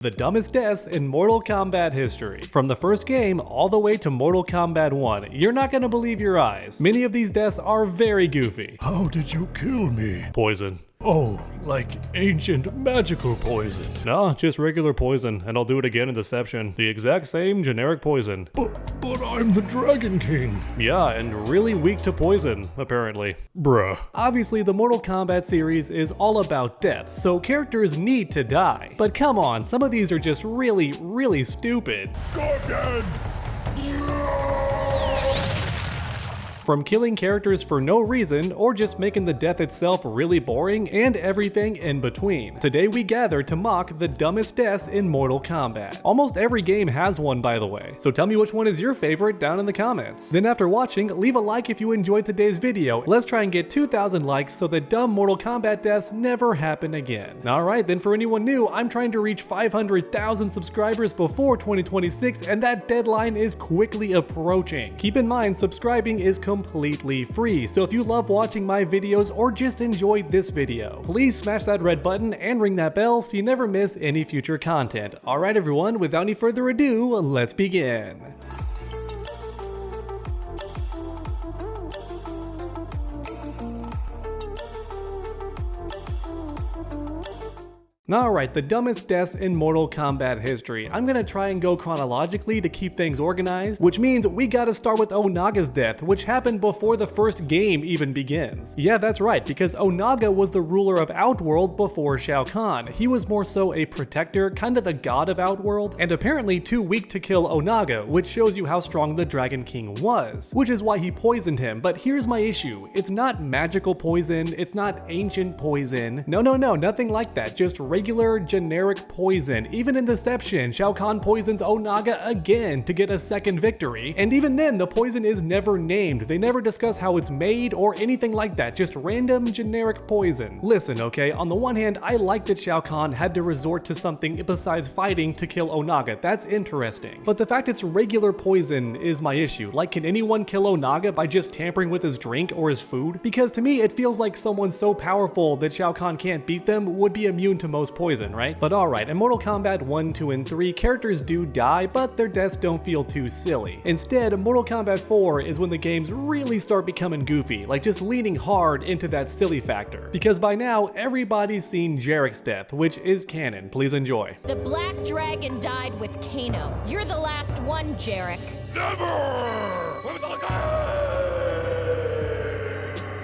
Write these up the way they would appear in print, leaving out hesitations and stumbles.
The dumbest deaths in Mortal Kombat history. From the first game all the way to Mortal Kombat 1, you're not gonna believe your eyes. Many of these deaths are very goofy. How did you kill me? Poison. Oh, like ancient magical poison. No, just regular poison, and I'll do it again in Deception. The exact same generic poison. But I'm the Dragon King. Yeah, and really weak to poison, apparently. Bruh. Obviously, the Mortal Kombat series is all about death, so characters need to die. But come on, some of these are just really stupid. Scorpion! From killing characters for no reason, or just making the death itself really boring, and everything in between. Today we gather to mock the dumbest deaths in Mortal Kombat. Almost every game has one, by the way, so tell me which one is your favorite down in the comments. Then after watching, leave a like if you enjoyed today's video. Let's try and get 2,000 likes so that dumb Mortal Kombat deaths never happen again. Alright, then for anyone new, I'm trying to reach 500,000 subscribers before 2026, and that deadline is quickly approaching. Keep in mind, subscribing is completely free, so if you love watching my videos or just enjoyed this video, please smash that red button and ring that bell so you never miss any future content. Alright everyone, without any further ado, let's begin. Alright, the dumbest deaths in Mortal Kombat history. I'm gonna try and go chronologically to keep things organized, which means we gotta start with Onaga's death, which happened before the first game even begins. Yeah, that's right, because Onaga was the ruler of Outworld before Shao Kahn. He was more so a protector, kind of the god of Outworld, and apparently too weak to kill Onaga, which shows you how strong the Dragon King was, which is why he poisoned him. But here's my issue. It's not magical poison, it's not ancient poison. No, nothing like that, just regular generic poison. Even in Deception, Shao Kahn poisons Onaga again to get a second victory, and even then the poison is never named. They never discuss how it's made or anything like that, just random generic poison. Listen, okay, on the one hand, I like that Shao Kahn had to resort to something besides fighting to kill Onaga. That's interesting. But the fact it's regular poison is my issue. Like, can anyone kill Onaga by just tampering with his drink or his food? Because to me, it feels like someone so powerful that Shao Kahn can't beat them would be immune to most poison, right? But alright, in Mortal Kombat 1, 2, and 3, characters do die, but their deaths don't feel too silly. Instead, Mortal Kombat 4 is when the games really start becoming goofy, like just leaning hard into that silly factor. Because by now, everybody's seen Jarrek's death, which is canon. Please enjoy. The Black Dragon died with Kano. You're the last one, Jarrek. Never!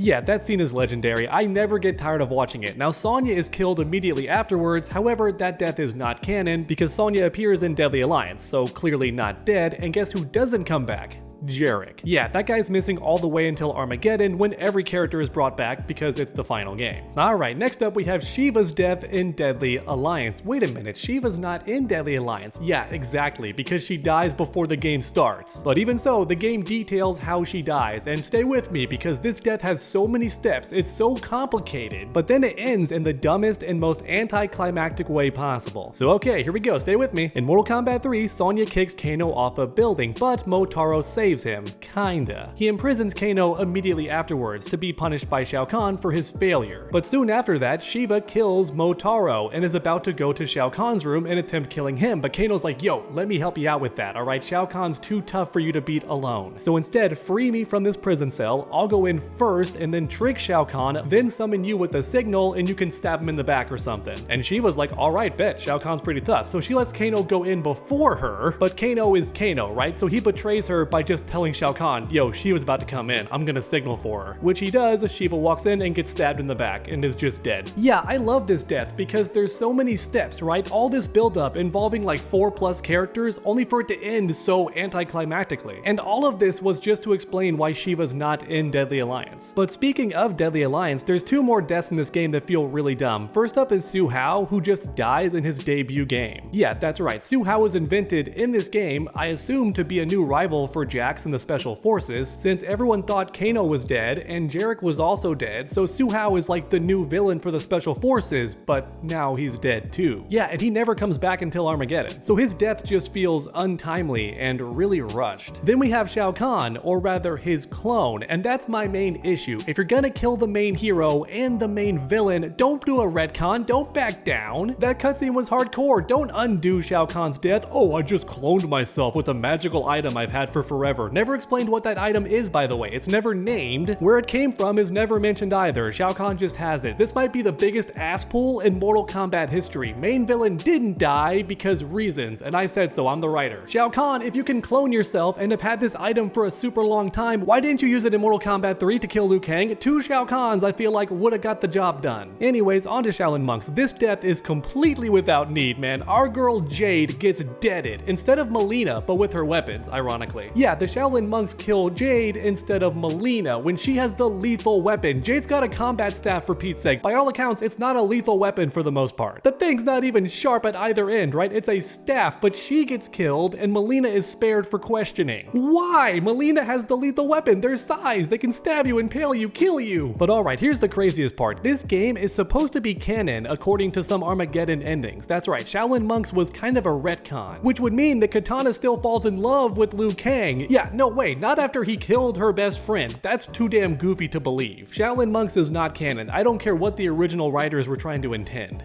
Yeah, that scene is legendary. I never get tired of watching it. Now, Sonya is killed immediately afterwards, however, that death is not canon because Sonya appears in Deadly Alliance, so clearly not dead, and guess who doesn't come back? Jarrek. Yeah, that guy's missing all the way until Armageddon when every character is brought back because it's the final game. Alright, next up we have Shiva's death in Deadly Alliance. Wait a minute, Shiva's not in Deadly Alliance. Yeah, exactly, because she dies before the game starts. But even so, the game details how she dies, and stay with me because this death has so many steps, it's so complicated, but then it ends in the dumbest and most anticlimactic way possible. So okay, here we go, stay with me. In Mortal Kombat 3, Sonya kicks Kano off a building, but Motaro saves him, kinda. He imprisons Kano immediately afterwards to be punished by Shao Kahn for his failure. But soon after that, Shiva kills Motaro and is about to go to Shao Kahn's room and attempt killing him, but Kano's like, yo, let me help you out with that, alright? Shao Kahn's too tough for you to beat alone. So instead, free me from this prison cell, I'll go in first and then trick Shao Kahn, then summon you with a signal and you can stab him in the back or something. And Shiva's like, alright, bet, Shao Kahn's pretty tough. So she lets Kano go in before her, but Kano is Kano, right? So he betrays her by just telling Shao Kahn, yo, Shiva's about to come in, I'm gonna signal for her. Which he does. Shiva walks in and gets stabbed in the back and is just dead. Yeah, I love this death because there's so many steps, right? All this buildup involving like 4+ characters only for it to end so anticlimactically. And all of this was just to explain why Shiva's not in Deadly Alliance. But speaking of Deadly Alliance, there's 2 more deaths in this game that feel really dumb. First up is Su Hao, who just dies in his debut game. Yeah, that's right, Su Hao was invented in this game, I assume to be a new rival for Jax blacks in the special forces, since everyone thought Kano was dead and Jarek was also dead, so Suhao is like the new villain for the special forces, but now he's dead too. Yeah, and he never comes back until Armageddon, so his death just feels untimely and really rushed. Then we have Shao Kahn, or rather his clone, and that's my main issue. If you're gonna kill the main hero and the main villain, don't do a retcon, don't back down. That cutscene was hardcore, don't undo Shao Kahn's death. Oh, I just cloned myself with a magical item I've had for forever. Never explained what that item is, by the way. It's never named. Where it came from is never mentioned either. Shao Kahn just has it. This might be the biggest ass pull in Mortal Kombat history. Main villain didn't die because reasons, and I said so, I'm the writer. Shao Kahn, if you can clone yourself and have had this item for a super long time, why didn't you use it in Mortal Kombat 3 to kill Liu Kang? 2 Shao Kahns I feel like would've got the job done. Anyways, on to Shaolin Monks. This death is completely without need, man. Our girl Jade gets deaded, instead of Melina, but with her weapons, ironically. Yeah, the Shaolin Monks kill Jade instead of Melina when she has the lethal weapon. Jade's got a combat staff for Pete's sake. By all accounts, it's not a lethal weapon for the most part. The thing's not even sharp at either end, right? It's a staff, but she gets killed and Melina is spared for questioning. Why? Melina has the lethal weapon. They're size. They can stab you, impale you, kill you. But alright, here's the craziest part. This game is supposed to be canon according to some Armageddon endings. That's right, Shaolin Monks was kind of a retcon, which would mean that Kitana still falls in love with Liu Kang. Yeah, no way, not after he killed her best friend. That's too damn goofy to believe. Shaolin Monks is not canon. I don't care what the original writers were trying to intend.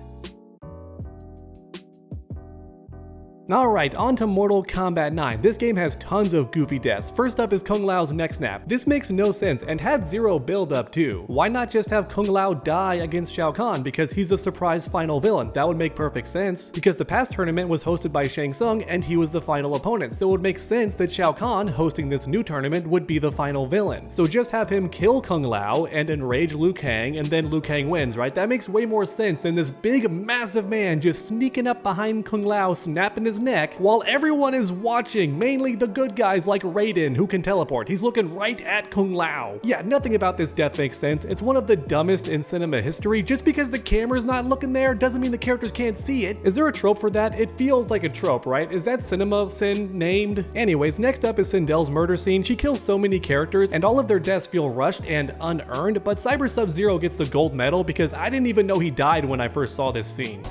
Alright, on to Mortal Kombat 9. This game has tons of goofy deaths. First up is Kung Lao's neck snap. This makes no sense and had zero build up too. Why not just have Kung Lao die against Shao Kahn because he's a surprise final villain? That would make perfect sense, because the past tournament was hosted by Shang Tsung and he was the final opponent, so it would make sense that Shao Kahn hosting this new tournament would be the final villain. So just have him kill Kung Lao and enrage Liu Kang, and then Liu Kang wins, right? That makes way more sense than this big massive man just sneaking up behind Kung Lao, snapping his neck while everyone is watching, mainly the good guys like Raiden who can teleport. He's looking right at Kung Lao. Yeah, nothing about this death makes sense. It's one of the dumbest in cinema history. Just because the camera's not looking there doesn't mean the characters can't see it. Is there a trope for that? It feels like a trope, right? Is that cinema sin named? Anyways, next up is Sindel's murder scene. She kills so many characters and all of their deaths feel rushed and unearned, but Cyber Sub-Zero gets the gold medal because I didn't even know he died when I first saw this scene.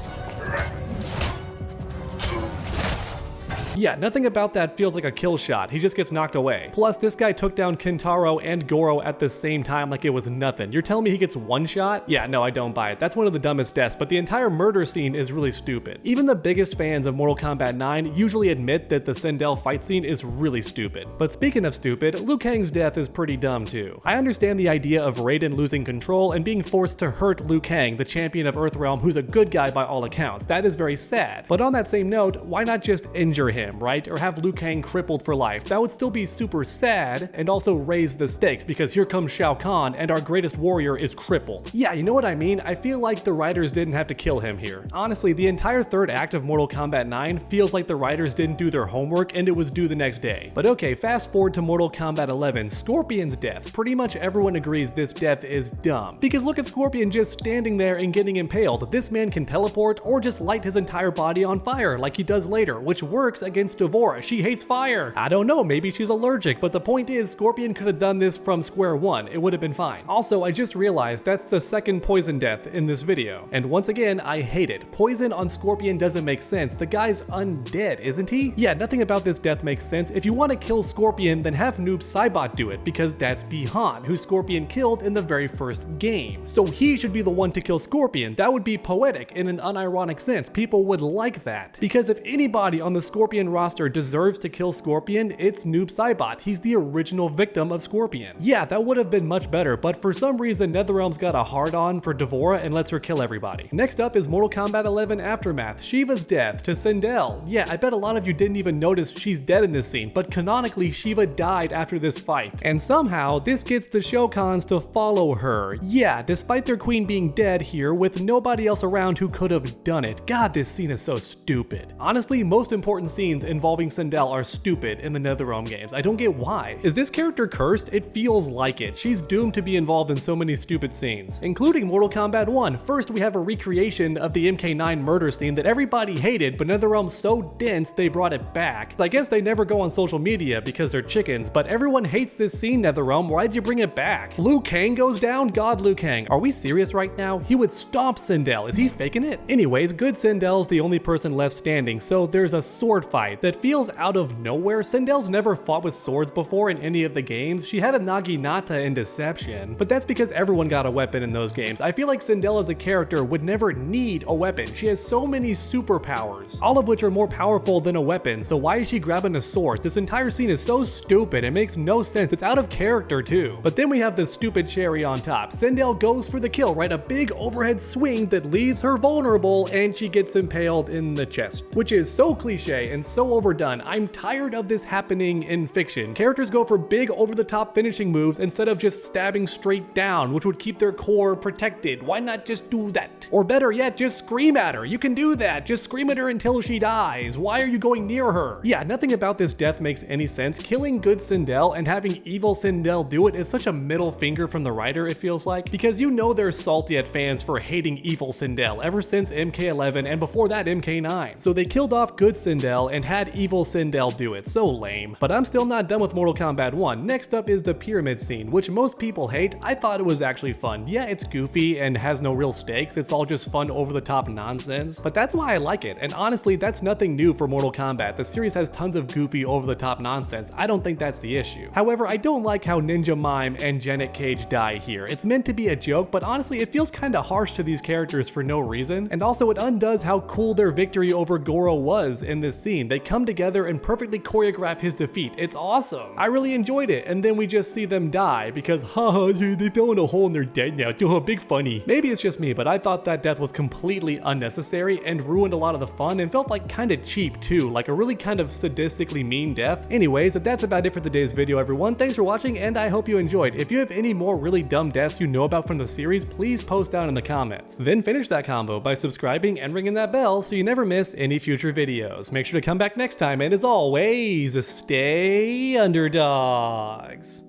Yeah, nothing about that feels like a kill shot. He just gets knocked away. Plus, this guy took down Kintaro and Goro at the same time like it was nothing. You're telling me he gets one shot? Yeah, no, I don't buy it. That's one of the dumbest deaths, but the entire murder scene is really stupid. Even the biggest fans of Mortal Kombat 9 usually admit that the Sindel fight scene is really stupid. But speaking of stupid, Liu Kang's death is pretty dumb too. I understand the idea of Raiden losing control and being forced to hurt Liu Kang, the champion of Earthrealm, who's a good guy by all accounts. That is very sad. But on that same note, why not just injure him, right? Or have Liu Kang crippled for life. That would still be super sad and also raise the stakes, because here comes Shao Kahn and our greatest warrior is crippled. Yeah, you know what I mean? I feel like the writers didn't have to kill him here. Honestly, the entire third act of Mortal Kombat 9 feels like the writers didn't do their homework and it was due the next day. But okay, fast forward to Mortal Kombat 11, Scorpion's death. Pretty much everyone agrees this death is dumb, because look at Scorpion just standing there and getting impaled. This man can teleport or just light his entire body on fire like he does later, which works against D'Vorah. She hates fire. I don't know, maybe she's allergic, but the point is Scorpion could have done this from square one. It would have been fine. Also, I just realized that's the second poison death in this video. And once again, I hate it. Poison on Scorpion doesn't make sense. The guy's undead, isn't he? Yeah, nothing about this death makes sense. If you want to kill Scorpion, then have Noob Saibot do it, because that's Bi-Han, who Scorpion killed in the very first game. So he should be the one to kill Scorpion. That would be poetic in an unironic sense. People would like that. Because if anybody on the Scorpion roster deserves to kill Scorpion, it's Noob Saibot. He's the original victim of Scorpion. Yeah, that would have been much better, but for some reason NetherRealm's got a hard-on for D'Vorah and lets her kill everybody. Next up is Mortal Kombat 11 Aftermath, Shiva's death to Sindel. Yeah, I bet a lot of you didn't even notice she's dead in this scene, but canonically Shiva died after this fight. And somehow, this gets the Shoukans to follow her. Yeah, despite their queen being dead here with nobody else around who could have done it. God, this scene is so stupid. Honestly, most important scene scenes involving Sindel are stupid in the NetherRealm games. I don't get why. Is this character cursed? It feels like it. She's doomed to be involved in so many stupid scenes, including Mortal Kombat 1. First, we have a recreation of the MK9 murder scene that everybody hated, but NetherRealm's so dense they brought it back. I guess they never go on social media because they're chickens, but everyone hates this scene, NetherRealm. Why'd you bring it back? Liu Kang goes down? God, Liu Kang. Are we serious right now? He would stomp Sindel. Is he faking it? Anyways, good Sindel's the only person left standing, so there's a sword fight that feels out of nowhere. Sindel's never fought with swords before in any of the games. She had a Naginata in Deception, but that's because everyone got a weapon in those games. I feel like Sindel as a character would never need a weapon. She has so many superpowers, all of which are more powerful than a weapon, so why is she grabbing a sword? This entire scene is so stupid, it makes no sense. It's out of character too. But then we have the stupid cherry on top. Sindel goes for the kill, right? A big overhead swing that leaves her vulnerable, and she gets impaled in the chest, which is so cliche and so overdone. I'm tired of this happening in fiction. Characters go for big over-the-top finishing moves instead of just stabbing straight down, which would keep their core protected. Why not just do that? Or better yet, just scream at her. You can do that. Just scream at her until she dies. Why are you going near her? Yeah, nothing about this death makes any sense. Killing good Sindel and having evil Sindel do it is such a middle finger from the writer, it feels like, because you know they're salty at fans for hating evil Sindel ever since MK11 and before that MK9. So they killed off good Sindel and had evil Sindel do it. So lame. But I'm still not done with Mortal Kombat 1. Next up is the pyramid scene, which most people hate. I thought it was actually fun. Yeah, it's goofy and has no real stakes. It's all just fun over-the-top nonsense. But that's why I like it. And honestly, that's nothing new for Mortal Kombat. The series has tons of goofy over-the-top nonsense. I don't think that's the issue. However, I don't like how Ninja Mime and Janet Cage die here. It's meant to be a joke, but honestly, it feels kinda harsh to these characters for no reason. And also, it undoes how cool their victory over Goro was in this scene. They come together and perfectly choreograph his defeat. It's awesome. I really enjoyed it. And then we just see them die because, haha, they fell in a hole and they're dead now. Big funny. Maybe it's just me, but I thought that death was completely unnecessary and ruined a lot of the fun and felt like kinda cheap too, like a really kind of sadistically mean death. Anyways, that's about it for today's video, everyone. Thanks for watching, and I hope you enjoyed. If you have any more really dumb deaths you know about from the series, please post down in the comments. Then finish that combo by subscribing and ringing that bell so you never miss any future videos. Make sure to come back next time, and as always, stay underdogs.